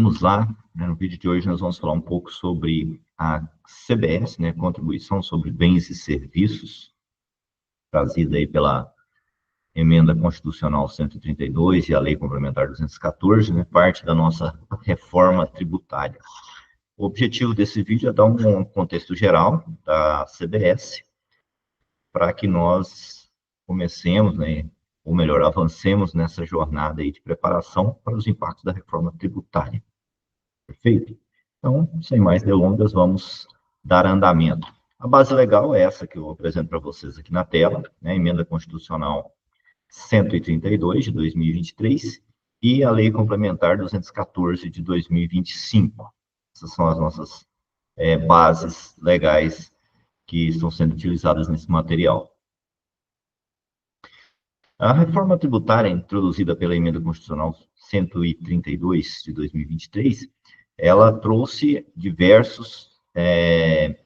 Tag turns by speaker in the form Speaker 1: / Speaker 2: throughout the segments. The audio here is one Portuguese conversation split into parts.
Speaker 1: vamos lá, né, no vídeo de hoje nós vamos falar um pouco sobre a CBS, né, Contribuição sobre Bens e Serviços, trazida aí pela Emenda Constitucional 132 e a Lei Complementar 214, né, parte da nossa reforma tributária. O objetivo desse vídeo é dar um contexto geral da CBS, para que nós comecemos, né, ou melhor, avancemos nessa jornada aí de preparação para os impactos da reforma tributária. Perfeito? Então, sem mais delongas, vamos dar andamento. A base legal é essa que eu apresento para vocês aqui na tela, né? Emenda Constitucional 132 de 2023 e a Lei Complementar 214 de 2025. Essas são as nossas bases legais que estão sendo utilizadas nesse material. A reforma tributária introduzida pela Emenda Constitucional 132 de 2023, ela trouxe diversos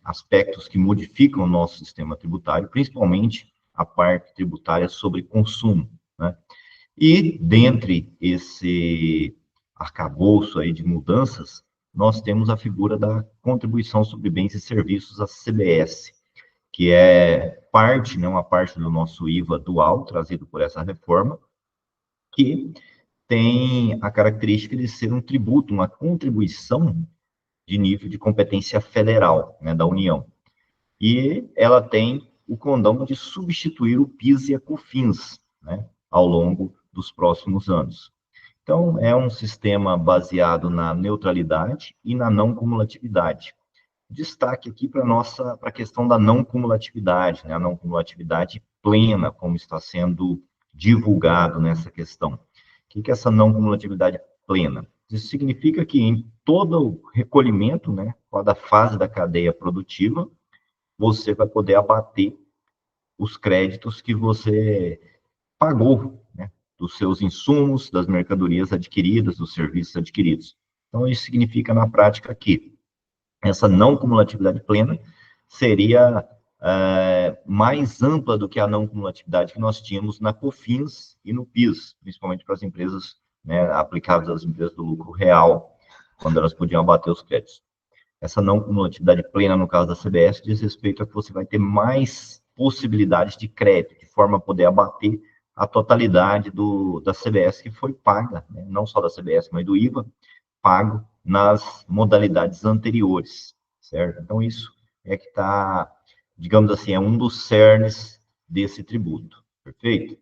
Speaker 1: aspectos que modificam o nosso sistema tributário, principalmente a parte tributária sobre consumo, né? E, dentre esse arcabouço aí de mudanças, nós temos a figura da Contribuição sobre Bens e Serviços, a CBS, que é parte, né, uma parte do nosso IVA dual, trazido por essa reforma, que tem a característica de ser um tributo, uma contribuição de nível de competência federal, né, da União. E ela tem o condão de substituir o PIS e a COFINS, né, ao longo dos próximos anos. Então, é um sistema baseado na neutralidade e na não cumulatividade. Destaque aqui para a questão da não cumulatividade, né, a não cumulatividade plena, como está sendo divulgado nessa questão. O que é essa não cumulatividade plena? Isso significa que em todo o recolhimento, né, cada fase da cadeia produtiva, você vai poder abater os créditos que você pagou, né, dos seus insumos, das mercadorias adquiridas, dos serviços adquiridos. Então, isso significa, na prática, que essa não cumulatividade plena seria mais ampla do que a não cumulatividade que nós tínhamos na COFINS e no PIS, principalmente para as empresas, né, aplicadas às empresas do lucro real, quando elas podiam abater os créditos. Essa não cumulatividade plena, no caso da CBS, diz respeito a que você vai ter mais possibilidades de crédito, de forma a poder abater a totalidade da CBS que foi paga, né, não só da CBS, mas do IVA, pago nas modalidades anteriores, certo? Então, isso é que está, digamos assim, é um dos cernes desse tributo, perfeito?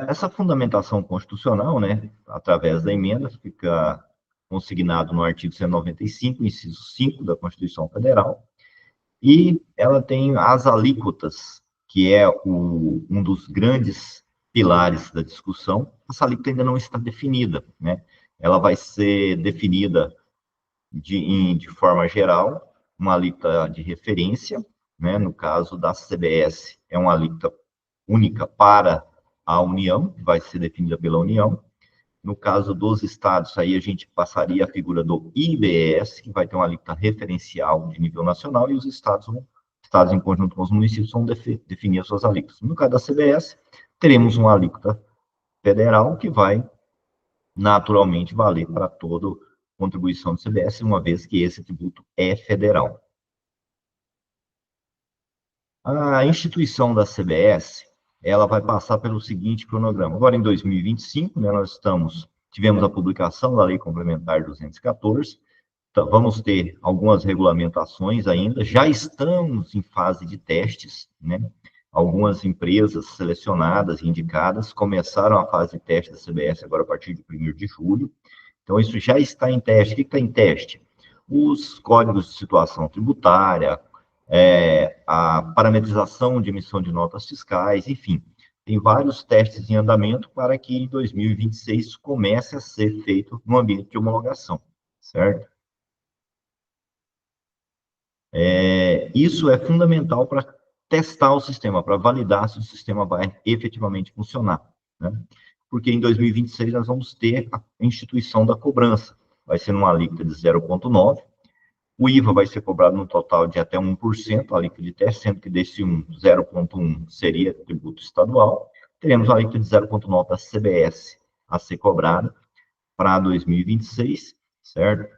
Speaker 1: Essa fundamentação constitucional, né, através da emenda, fica consignado no artigo 195, inciso 5 da Constituição Federal, e ela tem as alíquotas, que é um dos grandes pilares da discussão. Essa alíquota ainda não está definida, né? Ela vai ser definida de forma geral, uma alíquota de referência, né? No caso da CBS, é uma alíquota única para a União, que vai ser definida pela União. No caso dos estados, aí a gente passaria a figura do IBS, que vai ter uma alíquota referencial de nível nacional, e os estados em conjunto com os municípios, vão definir as suas alíquotas. No caso da CBS, teremos uma alíquota federal que vai naturalmente valer para toda contribuição do CBS, uma vez que esse tributo é federal. A instituição da CBS, ela vai passar pelo seguinte cronograma. Agora, em 2025, né, tivemos a publicação da Lei Complementar 214, então, vamos ter algumas regulamentações ainda, já estamos em fase de testes, né? Algumas empresas selecionadas e indicadas começaram a fase de teste da CBS agora a partir de 1º de julho, então isso já está em teste. O que está em teste? Os códigos de situação tributária, a parametrização de emissão de notas fiscais, enfim, tem vários testes em andamento para que em 2026 comece a ser feito no ambiente de homologação, certo? Isso é fundamental para testar o sistema, para validar se o sistema vai efetivamente funcionar, né? Porque em 2026 nós vamos ter a instituição da cobrança, vai ser numa alíquota de 0,9%, o IVA vai ser cobrado no total de até 1%, a alíquota de teste, sendo que desse 0,1% seria tributo estadual, teremos a alíquota de 0,9% da CBS a ser cobrada, para 2026, certo?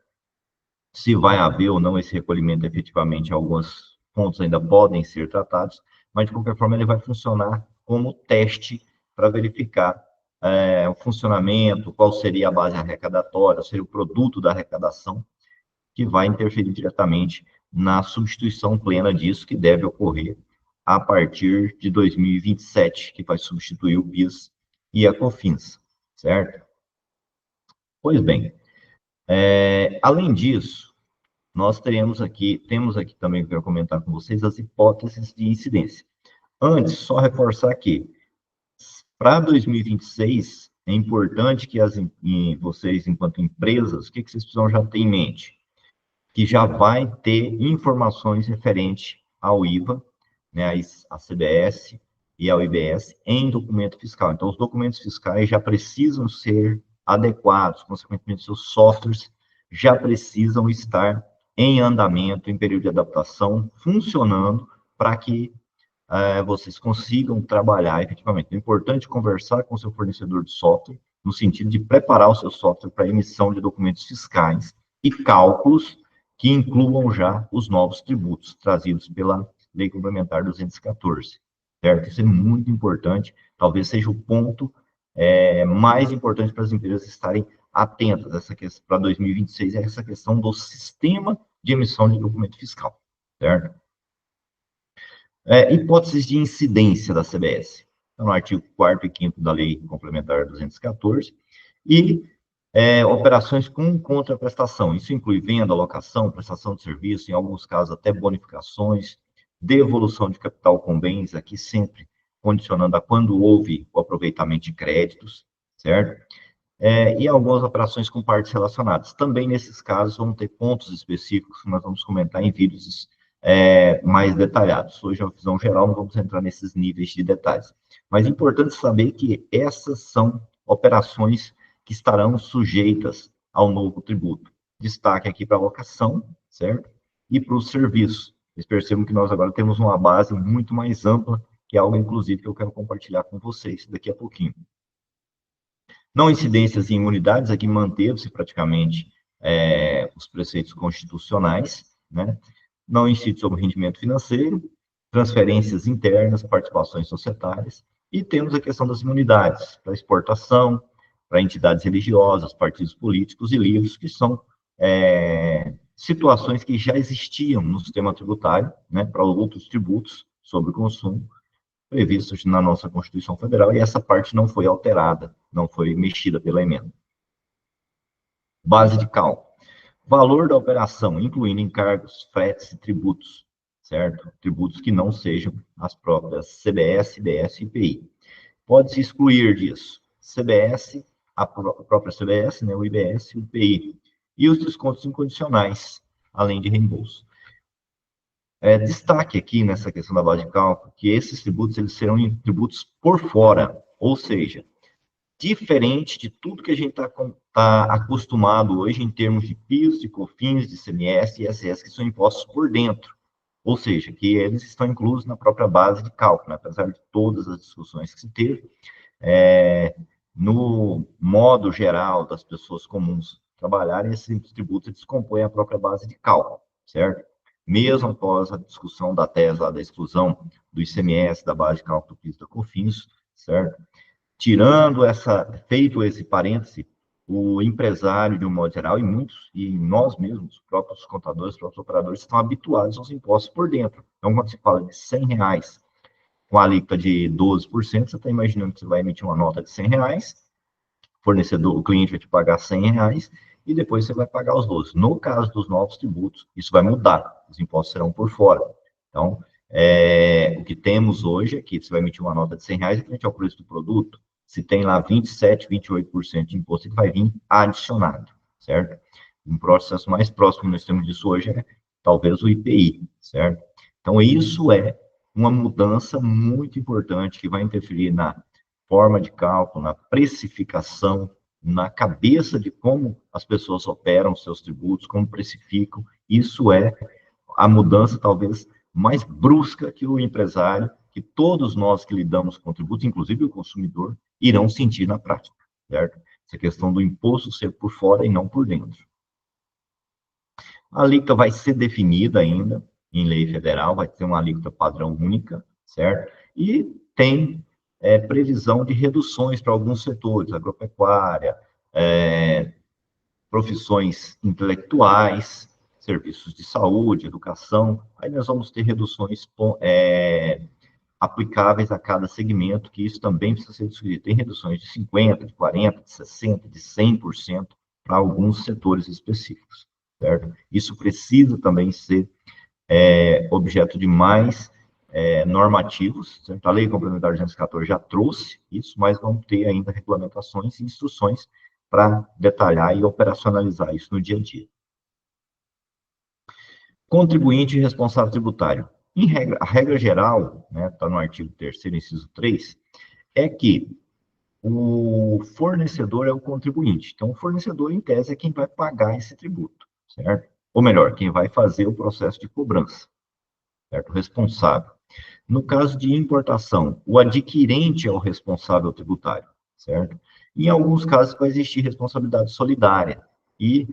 Speaker 1: Se vai haver ou não esse recolhimento efetivamente, alguns pontos ainda podem ser tratados, mas de qualquer forma ele vai funcionar como teste para verificar o funcionamento, qual seria a base arrecadatória, seria o produto da arrecadação, que vai interferir diretamente na substituição plena disso, que deve ocorrer a partir de 2027, que vai substituir o PIS e a COFINS, certo? Pois bem, além disso, nós temos aqui também, que eu quero comentar com vocês, as hipóteses de incidência. Antes, só reforçar que, para 2026, é importante que vocês, enquanto empresas, o que vocês precisam já ter em mente? Que já vai ter informações referentes ao IVA, né, a CBS e ao IBS, em documento fiscal. Então, os documentos fiscais já precisam ser adequados, consequentemente, seus softwares já precisam estar em andamento, em período de adaptação, funcionando, para que vocês consigam trabalhar efetivamente. É importante conversar com o seu fornecedor de software, no sentido de preparar o seu software para emissão de documentos fiscais e cálculos que incluam já os novos tributos trazidos pela Lei Complementar 214, certo? Isso é muito importante, talvez seja o ponto mais importante para as empresas estarem atentas essa questão para 2026, é essa questão do sistema de emissão de documento fiscal, certo? Hipóteses de incidência da CBS, então, no artigo 4º e 5º da Lei Complementar 214, e operações com contraprestação. Isso inclui venda, locação, prestação de serviço, em alguns casos até bonificações, devolução de capital com bens, aqui sempre condicionando a quando houve o aproveitamento de créditos, certo? E algumas operações com partes relacionadas. Também, nesses casos, vão ter pontos específicos que nós vamos comentar em vídeos mais detalhados. Hoje é uma visão geral, não vamos entrar nesses níveis de detalhes. Mas é importante saber que essas são operações que estarão sujeitas ao novo tributo. Destaque aqui para a locação, certo? E para o serviço. Vocês percebam que nós agora temos uma base muito mais ampla, que é algo, inclusive, que eu quero compartilhar com vocês daqui a pouquinho. Não incidências em imunidades, aqui manteve-se praticamente os preceitos constitucionais, né? Não incide sobre rendimento financeiro, transferências internas, participações societárias, e temos a questão das imunidades, para exportação, para entidades religiosas, partidos políticos e livros, que são situações que já existiam no sistema tributário, né, para outros tributos sobre o consumo, previstos na nossa Constituição Federal, e essa parte não foi alterada, não foi mexida pela emenda. Base de cálculo. Valor da operação, incluindo encargos, fretes e tributos, certo? Tributos que não sejam as próprias CBS, IBS e IPI. Pode-se excluir disso CBS, a própria CBS, né, o IBS e o IPI, e os descontos incondicionais, além de reembolso. Destaque aqui nessa questão da base de cálculo que esses tributos eles serão tributos por fora, ou seja, diferente de tudo que a gente tá acostumado hoje em termos de PIS, de COFINS, de ICMS e ISS, que são impostos por dentro, ou seja, que eles estão inclusos na própria base de cálculo, né? Apesar de todas as discussões que se teve, no modo geral das pessoas comuns trabalharem, esses tributos eles compõem a própria base de cálculo, certo? Mesmo após a discussão da tese lá da exclusão do ICMS, da base de cálculo do PIS e da COFINS, certo? Feito esse parêntese, o empresário, de um modo geral, e nós mesmos, os próprios contadores, os próprios operadores, estão habituados aos impostos por dentro. Então, quando se fala de R$100 com a alíquota de 12%, você está imaginando que você vai emitir uma nota de R$100, o cliente vai te pagar R$100, e depois você vai pagar os 12. No caso dos novos tributos, isso vai mudar, os impostos serão por fora. Então, o que temos hoje é que você vai emitir uma nota de R$100 frente ao preço do produto, se tem lá 27%, 28% de imposto, ele vai vir adicionado, certo? Um processo mais próximo que nós temos disso hoje é talvez o IPI, certo? Então, isso é uma mudança muito importante que vai interferir na forma de cálculo, na precificação, na cabeça de como as pessoas operam seus tributos, como precificam. Isso é a mudança, talvez, mais brusca que o empresário, que todos nós que lidamos com tributos, inclusive o consumidor, irão sentir na prática, certo? essa questão do imposto ser por fora e não por dentro. A alíquota vai ser definida ainda em lei federal, vai ter uma alíquota padrão única, certo? E tem previsão de reduções para alguns setores, agropecuária, profissões intelectuais, serviços de saúde, educação. Aí nós vamos ter reduções aplicáveis a cada segmento, que isso também precisa ser discutido. Tem reduções de 50%, de 40%, de 60%, de 100% para alguns setores específicos, certo? Isso precisa também ser objeto de mais normativos, certo? A Lei Complementar 214 já trouxe isso, mas vão ter ainda regulamentações e instruções para detalhar e operacionalizar isso no dia a dia. Contribuinte e responsável tributário. A regra geral, está no artigo 3º, inciso 3, é que o fornecedor é o contribuinte. Então, o fornecedor, em tese, é quem vai pagar esse tributo, certo? Ou melhor, quem vai fazer o processo de cobrança, certo? O responsável. No caso de importação, o adquirente é o responsável tributário, certo? Em alguns casos vai existir responsabilidade solidária, e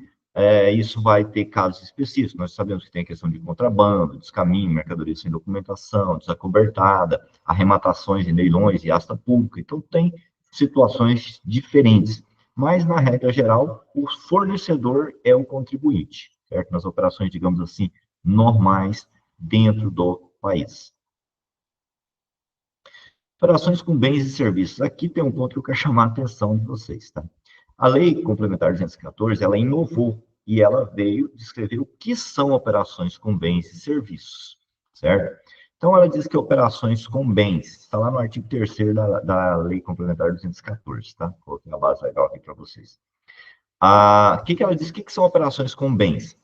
Speaker 1: isso vai ter casos específicos. Nós sabemos que tem a questão de contrabando, descaminho, mercadoria sem documentação, desacobertada, arrematações em leilões e asta pública. Então, tem situações diferentes. Mas, na regra geral, o fornecedor é o contribuinte, certo? Nas operações, digamos assim, normais dentro do país. Operações com bens e serviços. Aqui tem um ponto que eu quero chamar a atenção de vocês, tá? A Lei Complementar 214, ela inovou e ela veio descrever o que são operações com bens e serviços, certo? Então, ela diz que operações com bens, está lá no artigo 3º da Lei Complementar 214, tá? Coloquei a base legal aqui para vocês. O que ela diz? O que são operações com bens?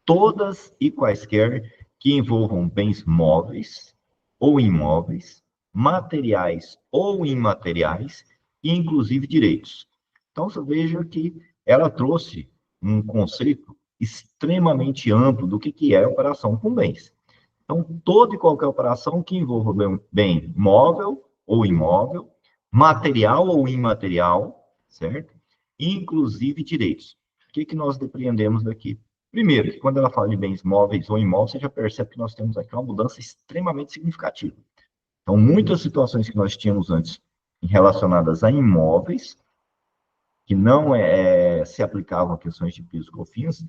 Speaker 1: Todas e quaisquer que envolvam bens móveis ou imóveis, materiais ou imateriais, e inclusive direitos. Então, você veja que ela trouxe um conceito extremamente amplo do que é operação com bens. Então, toda e qualquer operação que envolva bem móvel ou imóvel, material ou imaterial, certo? Inclusive direitos. O que nós depreendemos daqui? Primeiro, que quando ela fala de bens móveis ou imóveis, você já percebe que nós temos aqui uma mudança extremamente significativa. Então, muitas situações que nós tínhamos antes relacionadas a imóveis, que não se aplicavam a questões de PIS e COFINS,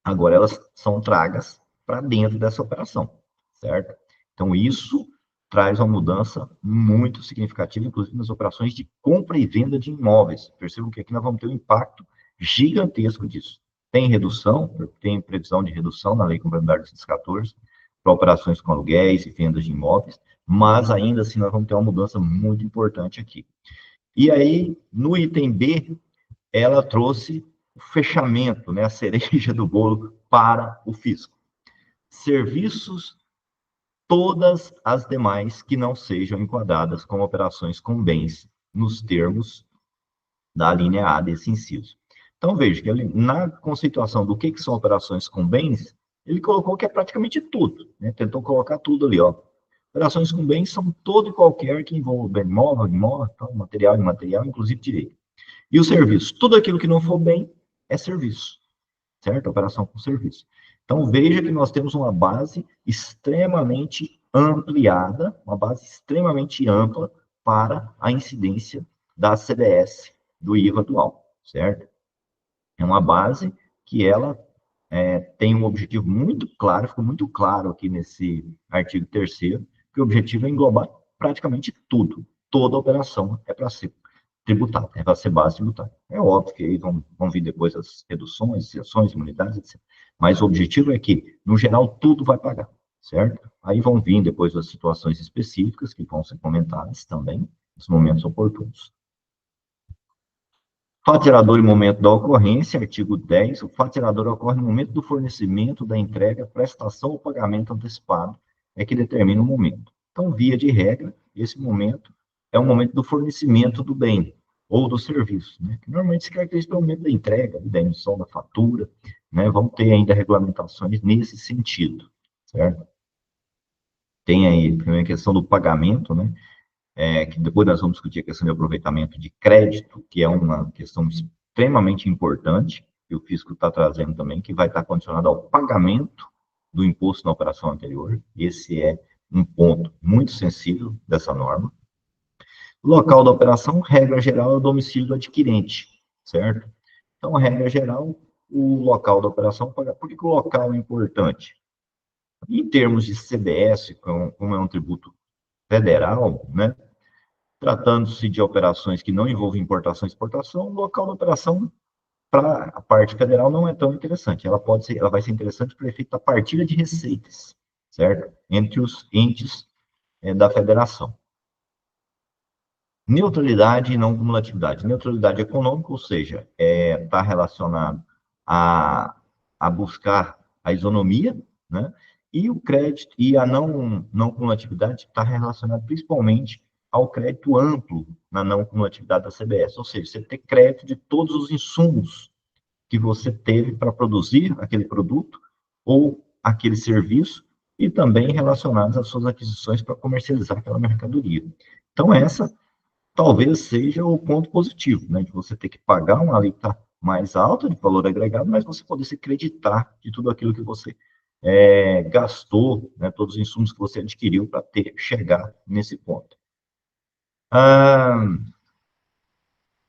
Speaker 1: agora elas são tragas para dentro dessa operação, certo? Então, isso traz uma mudança muito significativa, inclusive nas operações de compra e venda de imóveis. Percebam que aqui nós vamos ter um impacto gigantesco disso. Tem redução, tem previsão de redução na Lei Complementar 214 para operações com aluguéis e vendas de imóveis, mas ainda assim nós vamos ter uma mudança muito importante aqui. E aí, no item B, ela trouxe o fechamento, a cereja do bolo para o fisco. Serviços, todas as demais que não sejam enquadradas como operações com bens, nos termos da linha A desse inciso. Então, veja que ele, na conceituação do que são operações com bens, ele colocou que é praticamente tudo, tentou colocar tudo ali, ó. Operações com bens são todo e qualquer que envolva bem móvel, imóvel, material, imaterial, inclusive direito. E o serviço, tudo aquilo que não for bem é serviço, certo? Operação com serviço. Então, veja que nós temos uma base extremamente ampliada, uma base extremamente ampla para a incidência da CDS, do IVA dual, certo? É uma base que ela tem um objetivo muito claro, ficou muito claro aqui nesse artigo 3º, que o objetivo é englobar praticamente tudo. Toda operação é para ser tributária, é para ser base tributária. É óbvio que aí vão vir depois as reduções, isenções, imunidades, etc. Mas o objetivo é que, no geral, tudo vai pagar, certo? Aí vão vir depois as situações específicas que vão ser comentadas também, nos momentos oportunos. Fato gerador e momento da ocorrência, artigo 10, o fato gerador ocorre no momento do fornecimento, da entrega, prestação ou pagamento antecipado, é que determina o momento. Então, via de regra, esse momento é o momento do fornecimento do bem ou do serviço, que normalmente se caracteriza pelo momento da entrega, da emissão da fatura, Vamos ter ainda regulamentações nesse sentido, certo? Tem aí a questão do pagamento, que depois nós vamos discutir a questão de aproveitamento de crédito, que é uma questão extremamente importante, que o fisco está trazendo também, que vai estar condicionado ao pagamento do imposto na operação anterior. Esse é um ponto muito sensível dessa norma. O local da operação, regra geral, é o domicílio do adquirente, certo? Então, a regra geral, o local da operação paga. Por que o local é importante? Em termos de CBS, como é um tributo federal, né? Tratando-se de operações que não envolvem importação e exportação, o local da operação para a parte federal não é tão interessante. Ela vai ser interessante para o efeito da partilha de receitas, certo? Entre os entes da federação. Neutralidade e não cumulatividade. Neutralidade econômica, ou seja, está relacionado a buscar a isonomia, né? E o crédito e a não cumulatividade está relacionado principalmente ao crédito amplo na não cumulatividade da CBS, ou seja, você ter crédito de todos os insumos que você teve para produzir aquele produto ou aquele serviço e também relacionados às suas aquisições para comercializar aquela mercadoria. Então, essa talvez seja o ponto positivo, né, de você ter que pagar uma alíquota mais alta de valor agregado, mas você poder se creditar de tudo aquilo que você gastou, né, todos os insumos que você adquiriu para chegar nesse ponto.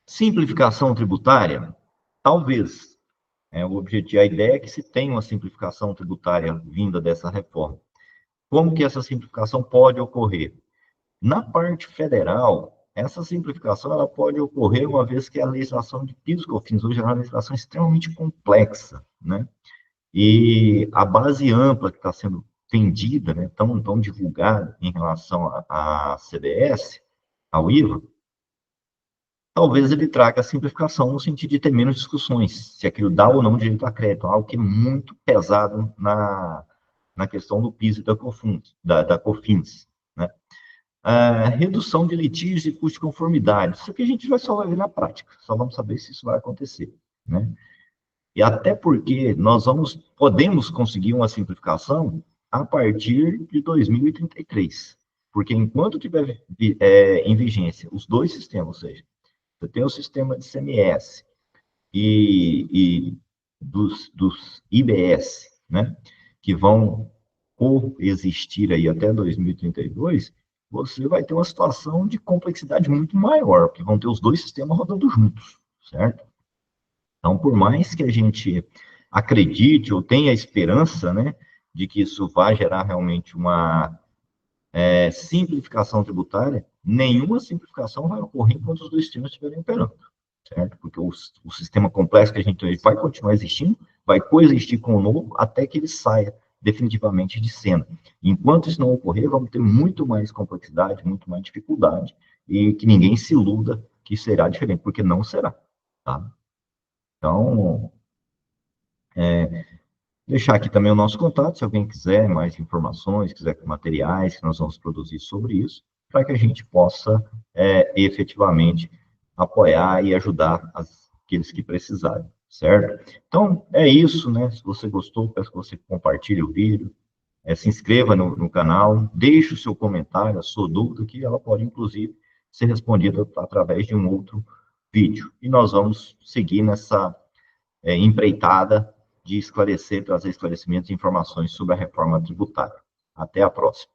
Speaker 1: Simplificação tributária, talvez. O objetivo, a ideia é que se tenha uma simplificação tributária vinda dessa reforma. Como que essa simplificação pode ocorrer? Na parte federal, essa simplificação ela pode ocorrer uma vez que a legislação de PIS e COFINS hoje é uma legislação extremamente complexa, né? E a base ampla que está sendo vendida, né, tão divulgada em relação à CBS, ao IVA, talvez ele traga a simplificação no sentido de ter menos discussões, se aquilo dá ou não direito a crédito, algo que é muito pesado na questão do PIS e da COFINS, né? Redução de litígios e custo de conformidade. Isso aqui a gente só vai ver na prática, só vamos saber se isso vai acontecer, né? E até porque podemos conseguir uma simplificação a partir de 2033, porque enquanto tiver em vigência os dois sistemas, ou seja, você tem o sistema de CMS e dos IBS, né, que vão coexistir aí até 2032, você vai ter uma situação de complexidade muito maior, porque vão ter os dois sistemas rodando juntos, certo? Então, por mais que a gente acredite ou tenha esperança, né, de que isso vai gerar realmente uma simplificação tributária, nenhuma simplificação vai ocorrer enquanto os dois sistemas estiverem operando, certo? Porque o sistema complexo que a gente tem vai continuar existindo, vai coexistir com o novo até que ele saia definitivamente de cena. Enquanto isso não ocorrer, vamos ter muito mais complexidade, muito mais dificuldade, e que ninguém se iluda que será diferente, porque não será, tá? Então, deixar aqui também o nosso contato, se alguém quiser mais informações, quiser materiais que nós vamos produzir sobre isso, para que a gente possa efetivamente apoiar e ajudar aqueles que precisarem, certo? Então, é isso, né? Se você gostou, peço que você compartilhe o vídeo, se inscreva no canal, deixe o seu comentário, a sua dúvida, que ela pode, inclusive, ser respondida através de um outro vídeo. E nós vamos seguir nessa empreitada de esclarecer, trazer esclarecimentos e informações sobre a reforma tributária. Até a próxima.